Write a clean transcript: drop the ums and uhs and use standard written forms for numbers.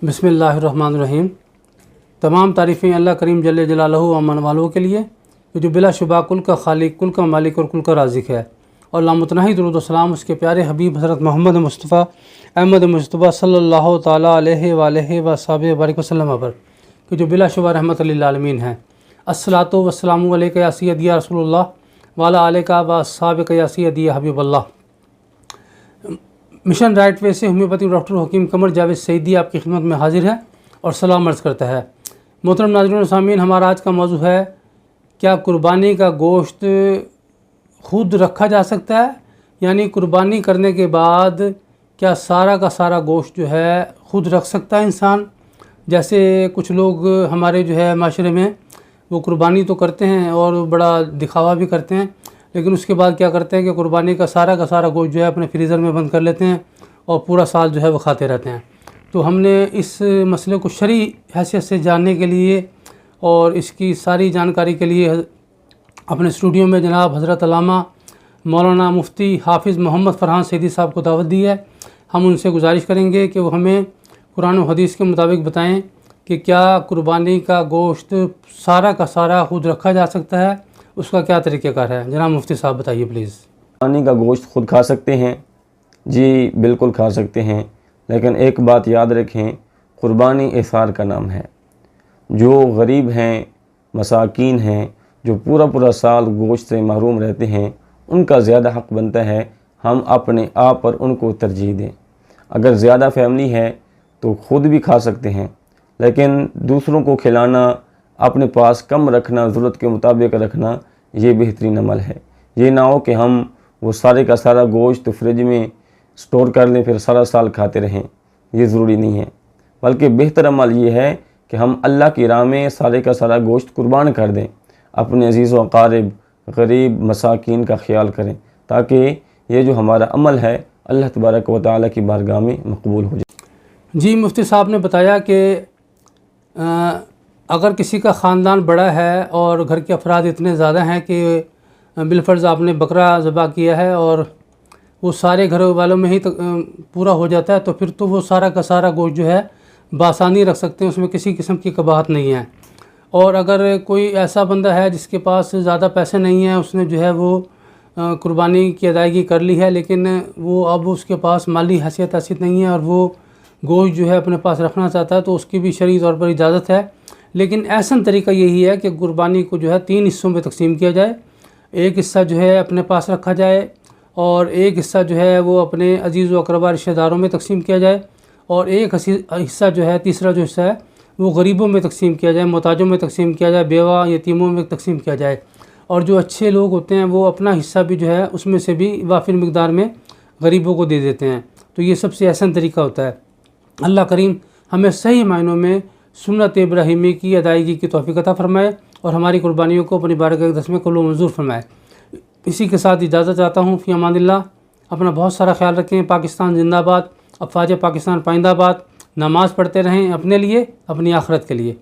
बिस्मिल्लाहिर्रहमानिर्रहीम। तमाम तारीफ़ें अल्लाह करीम जल्ले जलालहू अमन वालों के लिए जो बिला शुबा कुल का खालिक, कुल का मालिक और कुल का राज़िक है, और लामुतनाही दुरूद व सलाम उसके प्यारे हबीब हज़रत मोहम्मद मुस्तफ़ा अहमद मुस्तफ़ा सल्लल्लाहु ताला अलैहि वालैहि वसहबिहि बारिक वसल्लम पर कि जो बिला शुबा रहमत लिल आलमीन है। अस्सलातु वस्सलामु अलैका या सय्यदी या रसूलुल्लाह वाला अलैका व अस्हाबिका या सय्यदी या हबीबल्लाह। मिशन राइट वे से होम्योपैथी डॉक्टर हकीम कमर जावेद सईदी आपकी खिदमत में हाजिर है और सलाम अर्ज़ करता है। मोहतरम नाज़रीन व सामीन, हमारा आज का मौजू है, क्या कुर्बानी का गोश्त खुद रखा जा सकता है, यानी कुर्बानी करने के बाद क्या सारा का सारा गोश्त जो है खुद रख सकता है इंसान। जैसे कुछ लोग हमारे जो है माशरे में वो कुर्बानी तो करते हैं और बड़ा दिखावा भी करते हैं, लेकिन उसके बाद क्या करते हैं कि कुर्बानी का सारा गोश्त जो है अपने फ्रीज़र में बंद कर लेते हैं और पूरा साल जो है वो खाते रहते हैं। तो हमने इस मसले को शरई हैसियत से जानने के लिए और इसकी सारी जानकारी के लिए अपने स्टूडियो में जनाब हज़रत अल्लामा मौलाना मुफ्ती हाफिज़ मोहम्मद फ़रहान सईदी साहब को दावत दी है। हम उनसे गुजारिश करेंगे कि वो हमें कुरान और हदीस के मुताबिक बताएं कि क्या कुर्बानी का गोश्त सारा का सारा खुद रखा जा सकता है, उसका क्या तरीक़ाकार है। जनाब मुफ्ती साहब बताइए प्लीज़। कुर्बानी का गोश्त खुद खा सकते हैं? जी बिल्कुल खा सकते हैं, लेकिन एक बात याद रखें, कुर्बानी इसार का नाम है। जो गरीब हैं, मसाकीन हैं, जो पूरा साल गोश्त से महरूम रहते हैं, उनका ज़्यादा हक़ बनता है हम अपने आप पर उनको तरजीह दें। अगर ज़्यादा फैमिली है तो ख़ुद भी खा सकते हैं, लेकिन दूसरों को खिलाना, अपने पास कम रखना, ज़रूरत के मुताबिक रखना, ये बेहतरीन अमल है। ये ना हो कि हम वो सारे का सारा गोश्त फ्रिज में स्टोर कर लें फिर सारा साल खाते रहें, ये ज़रूरी नहीं है। बल्कि बेहतर अमल ये है कि हम अल्लाह की राह में सारे का सारा गोश्त कुर्बान कर दें, अपने अज़ीज़ व अक़ारिब, गरीब, मसाकीन का ख़्याल करें, ताकि ये जो हमारा अमल है अल्लाह तबारक व तआला की बारगाह में मकबूल हो जाए। जी, मुफ्ती साहब ने बताया कि अगर किसी का ख़ानदान बड़ा है और घर के अफराद इतने ज़्यादा हैं कि बिलफ़र्ज़ आपने बकरा ज़बह किया है और वो सारे घर वालों में ही पूरा हो जाता है, तो फिर तो वो सारा का सारा गोश्त जो है बासानी रख सकते हैं, उसमें किसी किस्म की कबाहत नहीं है। और अगर कोई ऐसा बंदा है जिसके पास ज़्यादा पैसे नहीं हैं, उसने जो है वो कुर्बानी की अदायगी कर ली है, लेकिन वो अब उसके पास माली हैसियत नहीं है और वो गोश्त जो है अपने पास रखना चाहता है, तो उसकी भी शरई तौर पर इजाज़त है। लेकिन ऐसा तरीका यही है कि कुर्बानी को जो है 3 हिस्सों में तकसीम किया जाए। एक हिस्सा जो है अपने पास रखा जाए और एक हिस्सा जो है वो अपने अजीज़ व अक़रबा रिश्तेदारों में तकसीम किया जाए, और एक हिस्सा जो है, तीसरा जो हिस्सा है वो गरीबों में तकसीम किया जाए, मोहताजों में तकसीम किया जाए, बेवा यतीमों में तकसीम किया जाए। और जो अच्छे लोग होते हैं वो अपना हिस्सा भी जो है उसमें से भी वाफिर मिक़दार में गरीबों को दे देते हैं। तो ये सबसे आसान तरीका होता है। अल्लाह करीम हमें सही मायनों में सुन्नत इब्राहीमी की अदायगी की तौफ़ीक़ अता फ़रमाए और हमारी कुर्बानियों को अपनी बारगाह अक़दस में कबूल मंजूर फ़रमाए। इसी के साथ इजाज़त चाहता हूँ। फ़ी अमानिल्लाह। अपना बहुत सारा ख्याल रखें। पाकिस्तान जिंदाबाद, अफ़वाज पाकिस्तान पाइंदाबाद। नमाज़ पढ़ते रहें अपने लिए, अपनी आखिरत के लिए।